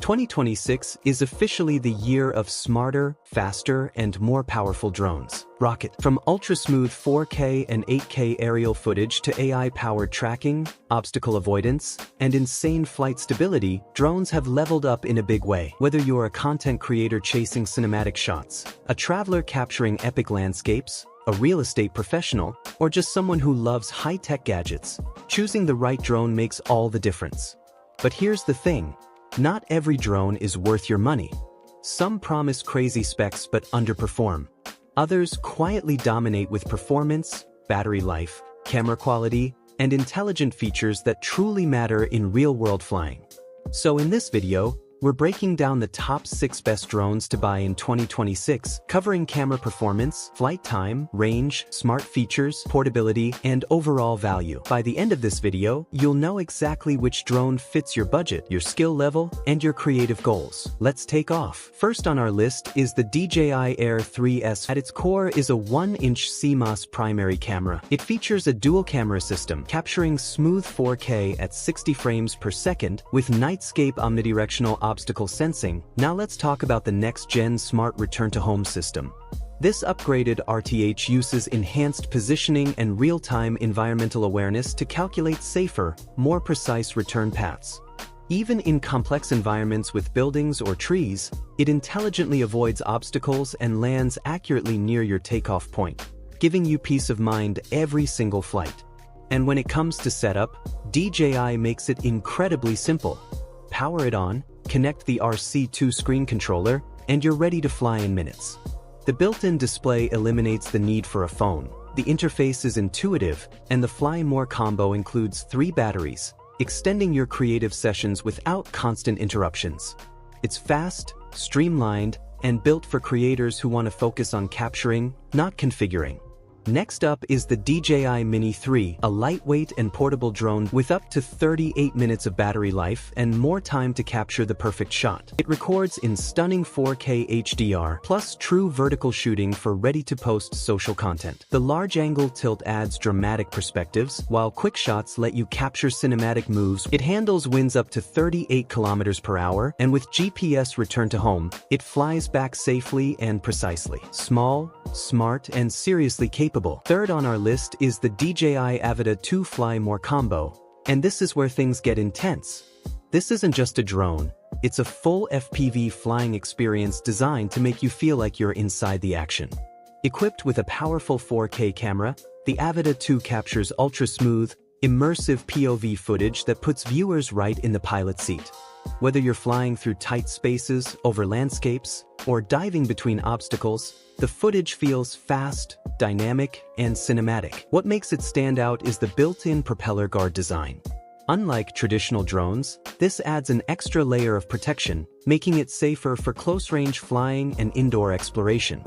2026 is officially the year of smarter, faster, and more powerful drones. Rocket. From ultra-smooth 4K and 8K aerial footage to AI-powered tracking, obstacle avoidance, and insane flight stability, drones have leveled up in a big way. Whether you're a content creator chasing cinematic shots, a traveler capturing epic landscapes, a real estate professional, or just someone who loves high-tech gadgets, choosing the right drone makes all the difference. But here's the thing. Not every drone is worth your money. Some promise crazy specs but underperform. Others quietly dominate with performance, battery life, camera quality, and intelligent features that truly matter in real-world flying. So in this video, we're breaking down the top 6 best drones to buy in 2026, covering camera performance, flight time, range, smart features, portability, and overall value. By the end of this video, you'll know exactly which drone fits your budget, your skill level, and your creative goals. Let's take off. First on our list is the DJI Air 3S. At its core is a 1-inch CMOS primary camera. It features a dual camera system, capturing smooth 4K at 60 frames per second with nightscape omnidirectional obstacle sensing. Now let's talk about the next-gen smart return-to-home system. This upgraded RTH uses enhanced positioning and real-time environmental awareness to calculate safer, more precise return paths. Even in complex environments with buildings or trees, it intelligently avoids obstacles and lands accurately near your takeoff point, giving you peace of mind every single flight. And when it comes to setup, DJI makes it incredibly simple. Power it on, connect the RC2 screen controller, and you're ready to fly in minutes. The built-in display eliminates the need for a phone. The interface is intuitive, and the Fly More combo includes 3 batteries, extending your creative sessions without constant interruptions. It's fast, streamlined, and built for creators who want to focus on capturing, not configuring. Next up is the DJI Mini 3, a lightweight and portable drone with up to 38 minutes of battery life and more time to capture the perfect shot. It records in stunning 4K HDR, plus true vertical shooting for ready-to-post social content. The large-angle tilt adds dramatic perspectives, while quick shots let you capture cinematic moves. It handles winds up to 38 kilometers per hour, and with GPS return to home, it flies back safely and precisely. Small, smart, and seriously capable. Third on our list is the DJI Avata 2 Fly More combo, and this is where things get intense. This isn't just a drone, it's a full FPV flying experience designed to make you feel like you're inside the action. Equipped with a powerful 4K camera, the Avata 2 captures ultra-smooth, immersive POV footage that puts viewers right in the pilot seat. Whether you're flying through tight spaces, over landscapes, or diving between obstacles, the footage feels fast, dynamic, and cinematic. What makes it stand out is the built-in propeller guard design. Unlike traditional drones, this adds an extra layer of protection, making it safer for close-range flying and indoor exploration.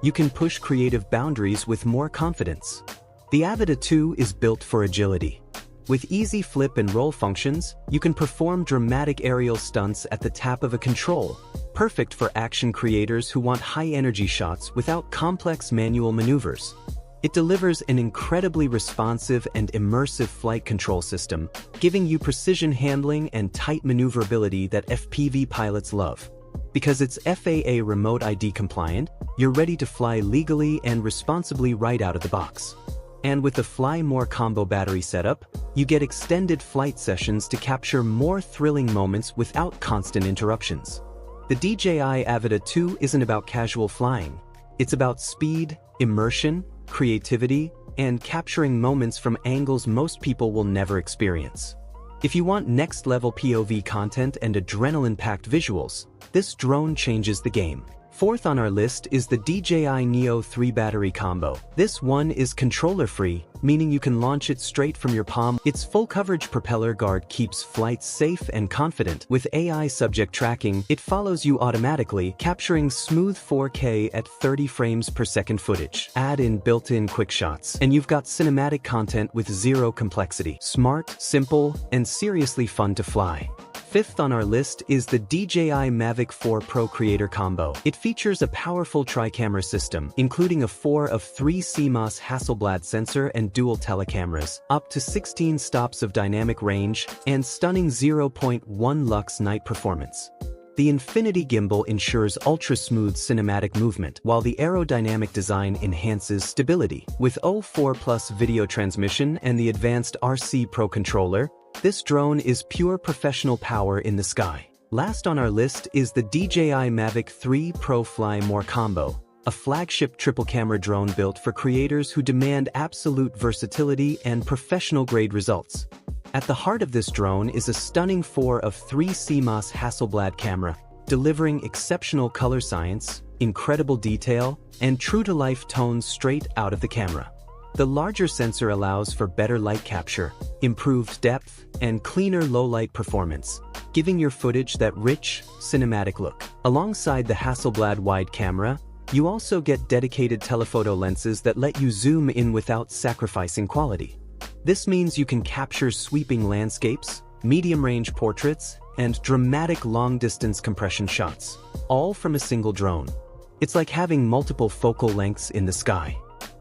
You can push creative boundaries with more confidence. The Avata 2 is built for agility. With easy flip and roll functions, you can perform dramatic aerial stunts at the tap of a control, perfect for action creators who want high-energy shots without complex manual maneuvers. It delivers an incredibly responsive and immersive flight control system, giving you precision handling and tight maneuverability that FPV pilots love. Because it's FAA Remote ID compliant, you're ready to fly legally and responsibly right out of the box. And with the Fly More combo battery setup, you get extended flight sessions to capture more thrilling moments without constant interruptions. The DJI Avata 2 isn't about casual flying. It's about speed, immersion, creativity, and capturing moments from angles most people will never experience. If you want next-level POV content and adrenaline-packed visuals, this drone changes the game. Fourth on our list is the DJI Neo 3 battery combo. This one is controller-free, meaning you can launch it straight from your palm. Its full-coverage propeller guard keeps flights safe and confident. With AI subject tracking, it follows you automatically, capturing smooth 4K at 30 frames per second footage. Add in built-in quick shots, and you've got cinematic content with zero complexity. Smart, simple, and seriously fun to fly. Fifth on our list is the DJI Mavic 4 Pro Creator Combo. It features a powerful tri-camera system, including a 4 of 3 CMOS Hasselblad sensor and dual telecameras, up to 16 stops of dynamic range, and stunning 0.1 lux night performance. The infinity gimbal ensures ultra-smooth cinematic movement, while the aerodynamic design enhances stability. With O4 Plus video transmission and the advanced RC Pro controller, this drone is pure professional power in the sky. Last on our list is the DJI Mavic 3 Pro Fly More Combo, a flagship triple-camera drone built for creators who demand absolute versatility and professional-grade results. At the heart of this drone is a stunning 4 of 3 CMOS Hasselblad camera, delivering exceptional color science, incredible detail, and true-to-life tones straight out of the camera. The larger sensor allows for better light capture, improved depth, and cleaner low-light performance, giving your footage that rich, cinematic look. Alongside the Hasselblad wide camera, you also get dedicated telephoto lenses that let you zoom in without sacrificing quality. This means you can capture sweeping landscapes, medium-range portraits, and dramatic long-distance compression shots, all from a single drone. It's like having multiple focal lengths in the sky.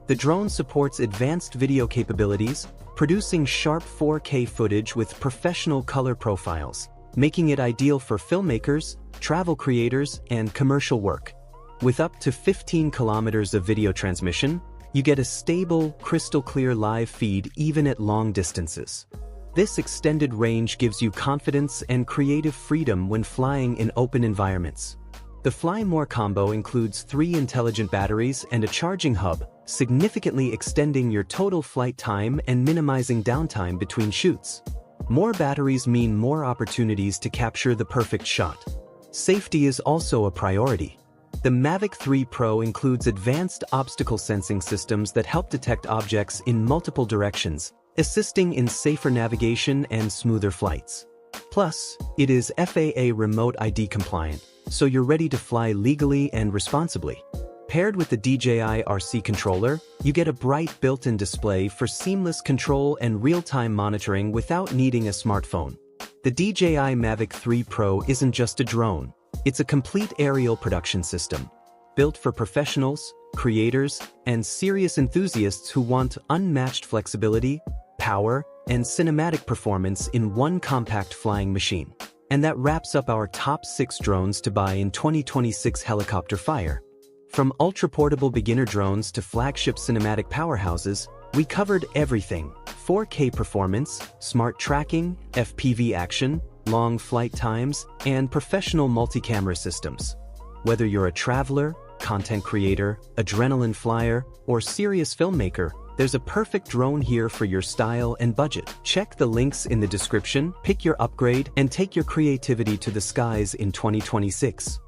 The drone supports advanced video capabilities, producing sharp 4K footage with professional color profiles, making it ideal for filmmakers, travel creators, and commercial work. With up to 15 kilometers of video transmission, you get a stable, crystal-clear live feed even at long distances. This extended range gives you confidence and creative freedom when flying in open environments. The Fly More combo includes 3 intelligent batteries and a charging hub, significantly extending your total flight time and minimizing downtime between shoots. More batteries mean more opportunities to capture the perfect shot. Safety is also a priority. The Mavic 3 Pro includes advanced obstacle sensing systems that help detect objects in multiple directions, assisting in safer navigation and smoother flights. Plus, it is FAA Remote ID compliant, so you're ready to fly legally and responsibly. Paired with the DJI RC controller, you get a bright built-in display for seamless control and real-time monitoring without needing a smartphone. The DJI Mavic 3 Pro isn't just a drone. It's a complete aerial production system, built for professionals, creators, and serious enthusiasts who want unmatched flexibility, power, and cinematic performance in one compact flying machine. And that wraps up our top 6 drones to buy in 2026 helicopter fire. From ultra-portable beginner drones to flagship cinematic powerhouses, we covered everything: 4K performance, smart tracking, FPV action, long flight times, and professional multi-camera systems. Whether you're a traveler, content creator, adrenaline flyer, or serious filmmaker, there's a perfect drone here for your style and budget. Check the links in the description, pick your upgrade, and take your creativity to the skies in 2026.